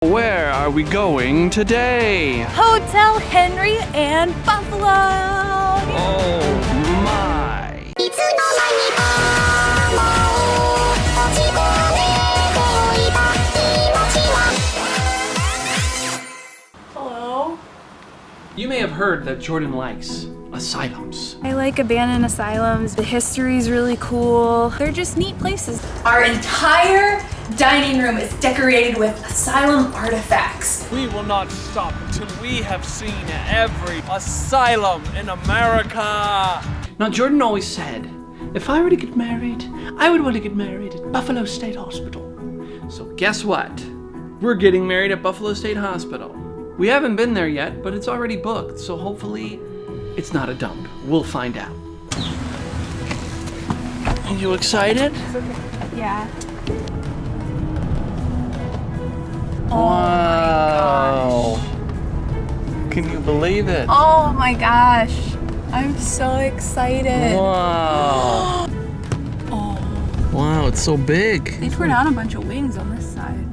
Where are we going today? Hotel Henry and Buffalo! Oh my! Hello? You may have heard that Jordan likes asylums. I like abandoned asylums. The history is really cool. They're just neat places. Our entire dining room is decorated with asylum artifacts. We will not stop until we have seen every asylum in America. Now, Jordan always said, if I were to get married, I would want to get married at Buffalo State Hospital. So guess what? We're getting married at Buffalo State Hospital. We haven't been there yet, but it's already booked, so hopefully it's not a dump. We'll find out. Are you excited? Yeah. Wow. Can you believe it? Oh my gosh. I'm so excited. Wow. Oh. Wow, it's so big. They tore down a bunch of wings on this side.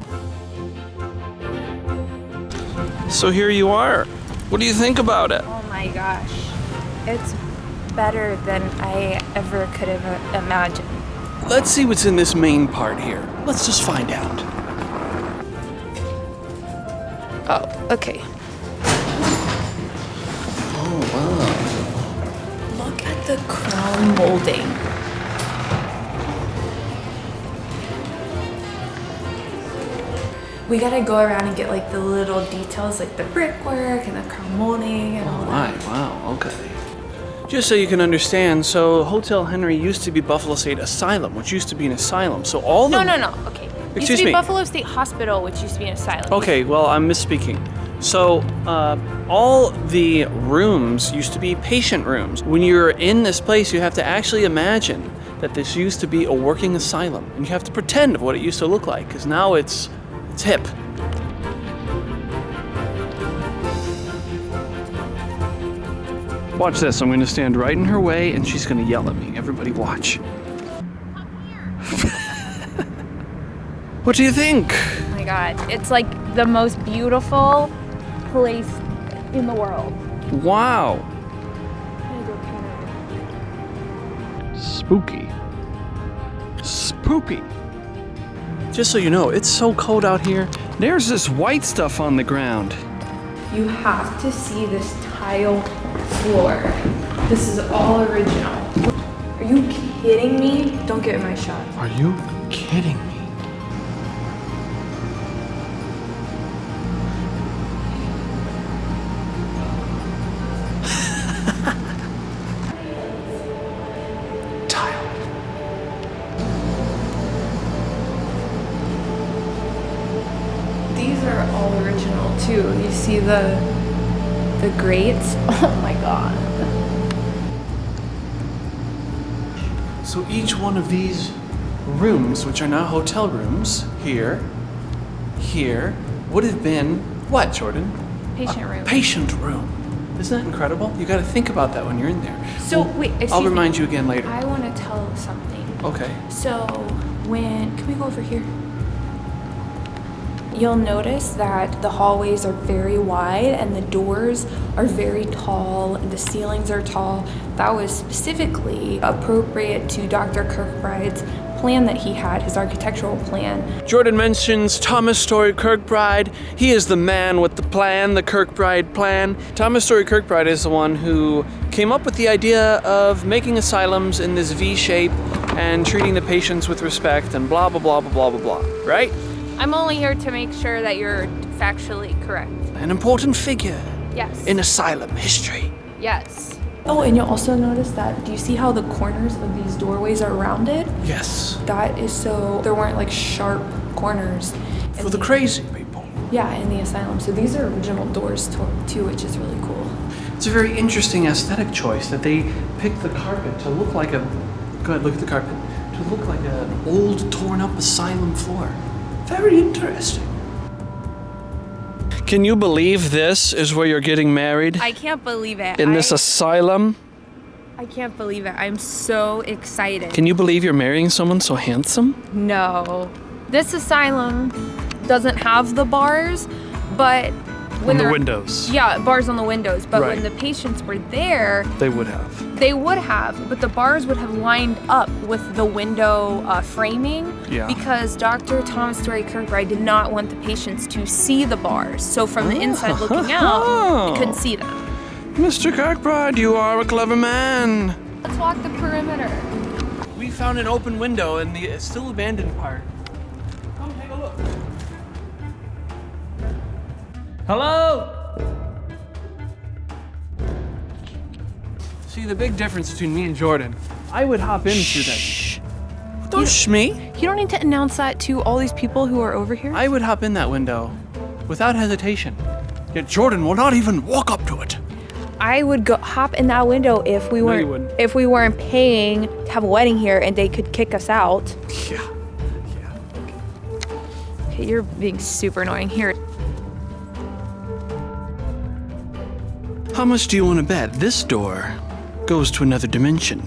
So here you are. What do you think about it? Oh my gosh. It's better than I ever could have imagined. Let's see what's in this main part here. Let's just find out. Oh, okay. Oh, Look at the crown molding. We gotta go around and get like the little details, like the brickwork and the crown molding and all that. wow, okay. Just so you can understand, so Hotel Henry used to be Buffalo State Asylum, which used to be an asylum. So all the... No, okay. It used to be Buffalo State Hospital, which used to be an asylum. Okay, well, I'm misspeaking. So all the rooms used to be patient rooms. When you're in this place, you have to actually imagine that this used to be a working asylum. And you have to pretend of what it used to look like, because now it's hip. Watch this. I'm going to stand right in her way, and she's going to yell at me. Everybody watch. What do you think? Oh my god, it's like the most beautiful place in the world. Wow. Spooky. Spooky. Just so you know, it's so cold out here. There's this white stuff on the ground. You have to see this tile floor. This is all original. Are you kidding me? Don't get in my shot. Are you kidding me? Tile. These are all original too. You see the grates? Oh my god. So each one of these rooms, which are now hotel rooms, here, would have been what, Jordan? Patient room. Patient room. Isn't that incredible? You got to think about that when you're in there. So wait, excuse I'll me. remind you again later. I want to tell something. Okay. So can we go over here? You'll notice that the hallways are very wide and the doors are very tall and the ceilings are tall. That was specifically appropriate to Dr. Kirkbride's plan that he had, his architectural plan. Jordan mentions Thomas Story Kirkbride. He is the man with the plan, the Kirkbride plan. Thomas Story Kirkbride is the one who came up with the idea of making asylums in this V shape and treating the patients with respect and blah, blah, blah, blah, blah, blah, blah, right? I'm only here to make sure that you're factually correct. An important figure Yes. in asylum history. Yes. Oh, and you'll also notice that, do you see how the corners of these doorways are rounded? Yes. That is so there weren't like sharp corners. For the crazy people. Yeah, in the asylum. So these are original doors too, which is really cool. It's a very interesting aesthetic choice that they picked the carpet to look like go ahead, look at the carpet, to look like an old torn up asylum floor. Very interesting. Can you believe this is where you're getting married? I can't believe it. In this asylum? I can't believe it. I'm so excited. Can you believe you're marrying someone so handsome? No. This asylum doesn't have the bars, but when On the they're- windows. Yeah, bars on the windows. But Right. when the patients were there, They would have. but the bars would have lined up with the window framing Yeah. because Dr. Thomas Story Kirkbride did not want the patients to see the bars. So from the inside looking out, you couldn't see them. Mr. Kirkbride, you are a clever man. Let's walk the perimeter. We found an open window in the still abandoned part. Come take a look. Hello? See, the big difference between me and Jordan, I would hop in through that. Shh. Don't shh me. You don't need to announce that to all these people who are over here. I would hop in that window without hesitation. Yet Jordan will not even walk up to it. I would go hop in that window if we No, you weren't wouldn't. if we weren't paying to have a wedding here and they could kick us out. Yeah. Okay, you're being super annoying here. How much do you want to bet this door goes to another dimension?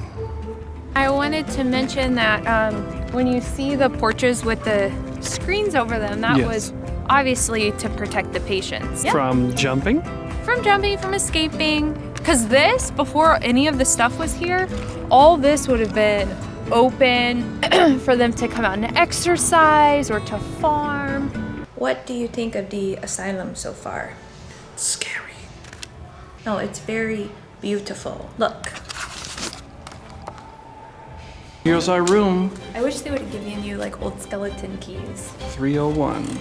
I wanted to mention that when you see the porches with the screens over them, that Yes. was obviously to protect the patients. From jumping? From jumping, from escaping. Because this, before any of the stuff was here, all this would have been open for them to come out and exercise or to farm. What do you think of the asylum so far? Scary. No, it's very beautiful. Look. Here's our room, I wish they would have given you like old skeleton keys. 301.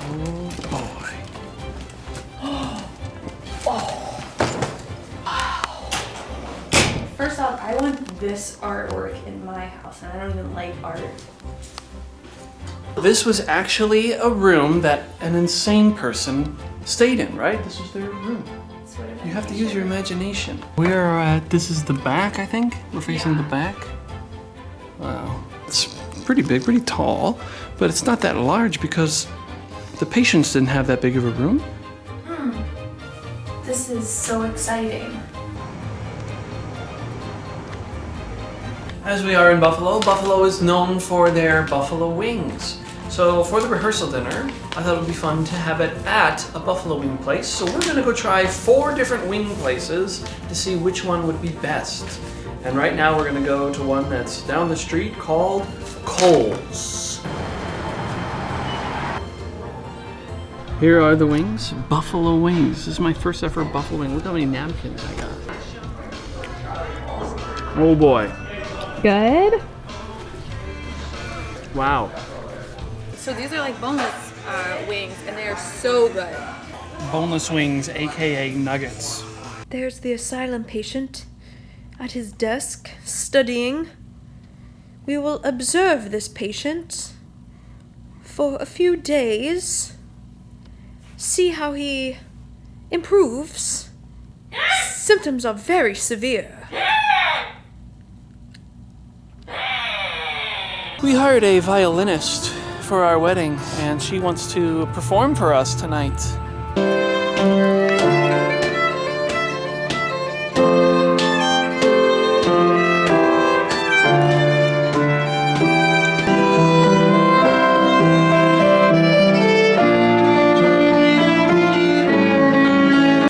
Oh boy. First off, I want this artwork in my house, and I don't even like art. This was actually a room that an insane person stayed in, right? This was their room. You have to use your imagination. We're at, this is the back, I think? We're facing the back? Wow. It's pretty big, pretty tall, but it's not that large because the patients didn't have that big of a room. This is so exciting. As we are in Buffalo, Buffalo is known for their buffalo wings. So for the rehearsal dinner, I thought it would be fun to have it at a buffalo wing place. So we're gonna go try 4 different wing places to see which one would be best. And right now we're gonna go to one that's down the street called Cole's. Here are the wings, buffalo wings. This is my first ever buffalo wing. Look how many napkins I got. Oh boy. Good. Wow. So these are like boneless wings, and they are so good. Boneless wings, aka nuggets. There's the asylum patient at his desk, studying. We will observe this patient for a few days, see how he improves. Symptoms are very severe. We hired a violinist for our wedding, and she wants to perform for us tonight.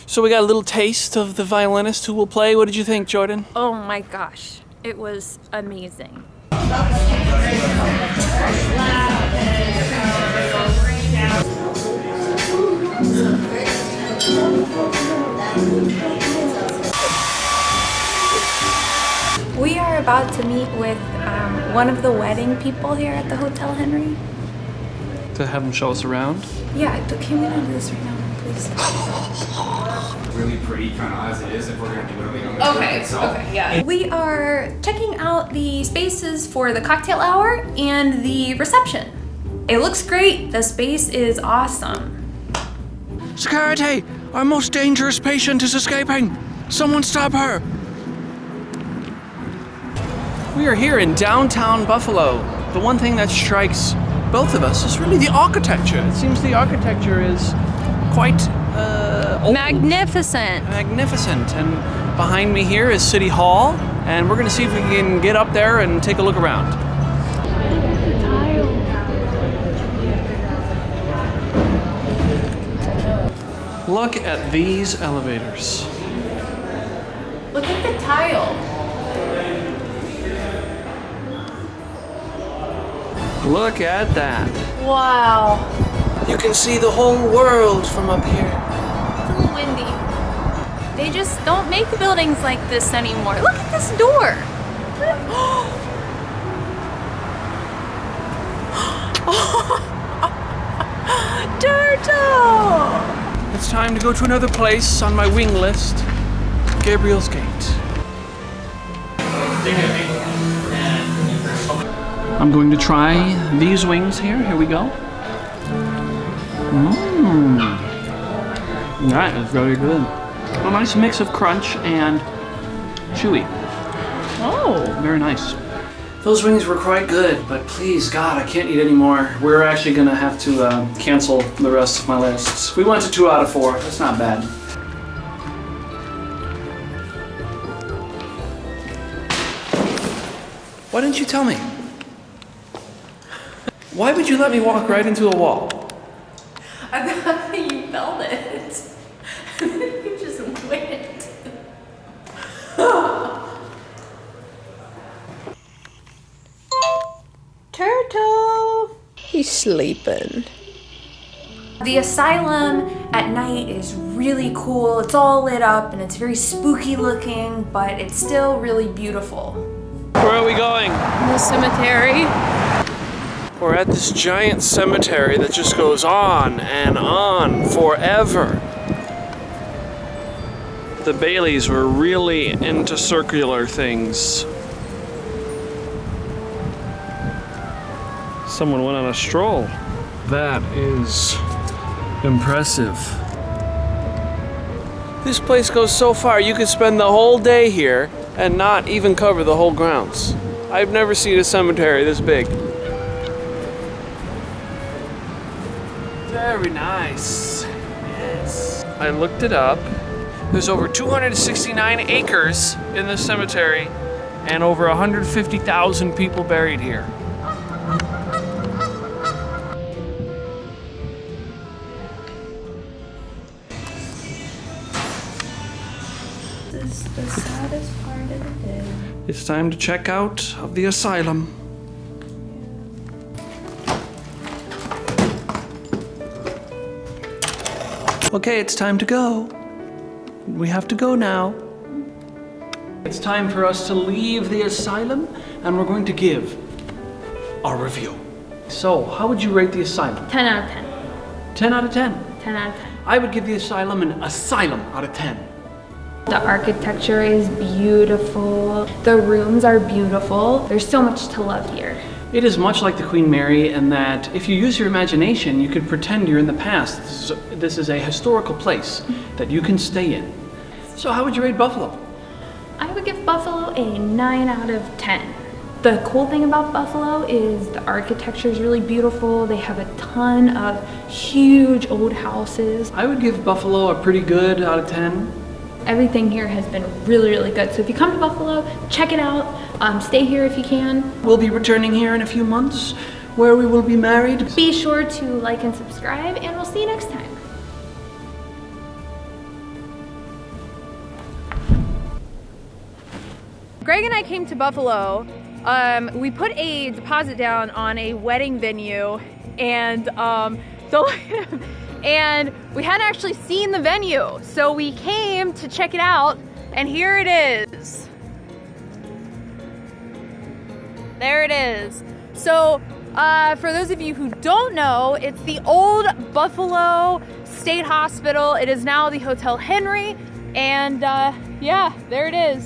So we got a little taste of the violinist who will play. What did you think, Jordan? Oh my gosh, it was amazing. We are about to meet with one of the wedding people here at the Hotel Henry. To have him show us around. Yeah, can we not do this right now, please? Really pretty kind of as it is if we're going to do it on the Okay, okay, yeah. We are checking out the spaces for the cocktail hour and the reception. It looks great. The space is awesome. Security! Our most dangerous patient is escaping! Someone stop her! We are here in downtown Buffalo. The one thing that strikes both of us is really the architecture. It seems the architecture is quite old. Magnificent. Magnificent. And behind me here is City Hall, and we're gonna see if we can get up there and take a look around. Tile. Look at these elevators. Look at the tile. Look at that. Wow. You can see the whole world from up here. It's a little windy. They just don't make buildings like this anymore. Look at this door. Turtle! It's time to go to another place on my wing list. Gabriel's Gate. I'm going to try these wings here. Here we go. That is very good. A nice mix of crunch and chewy. Oh, very nice. Those wings were quite good, but please, God, I can't eat any more. We're actually gonna have to cancel the rest of my lists. We went to 2 out of 4. That's not bad. Why didn't you tell me? Why would you let me walk right into a wall? I thought that you felt it. And then you just went. Turtle! He's sleeping. The asylum at night is really cool. It's all lit up and it's very spooky looking, but it's still really beautiful. Where are we going? The cemetery. We're at this giant cemetery that just goes on and on forever. The Baileys were really into circular things. Someone went on a stroll. That is impressive. This place goes so far, you could spend the whole day here and not even cover the whole grounds. I've never seen a cemetery this big. Very nice. Yes. I looked it up. There's over 269 acres in this cemetery and over 150,000 people buried here. This is the saddest part of the day. It's time to check out of the asylum. Okay, it's time to go. We have to go now. It's time for us to leave the asylum, and we're going to give our review. So, how would you rate the asylum? 10 out of 10. 10 out of 10. 10 out of 10. I would give the asylum an asylum out of 10. The architecture is beautiful. The rooms are beautiful. There's so much to love here. It is much like the Queen Mary in that if you use your imagination, you could pretend you're in the past. This is a historical place that you can stay in. So how would you rate Buffalo? I would give Buffalo a 9 out of 10. The cool thing about Buffalo is the architecture is really beautiful. They have a ton of huge old houses. I would give Buffalo a pretty good out of 10. Everything here has been really, really good. So if you come to Buffalo, check it out. Stay here if you can. We'll be returning here in a few months where we will be married. Be sure to like and subscribe, and we'll see you next time. Greg and I came to Buffalo. We put a deposit down on a wedding venue, and and we hadn't actually seen the venue, so we came to check it out, and here it is. There it is. So for those of you who don't know, it's the old Buffalo State Hospital. It is now the Hotel Henry, and yeah, there it is.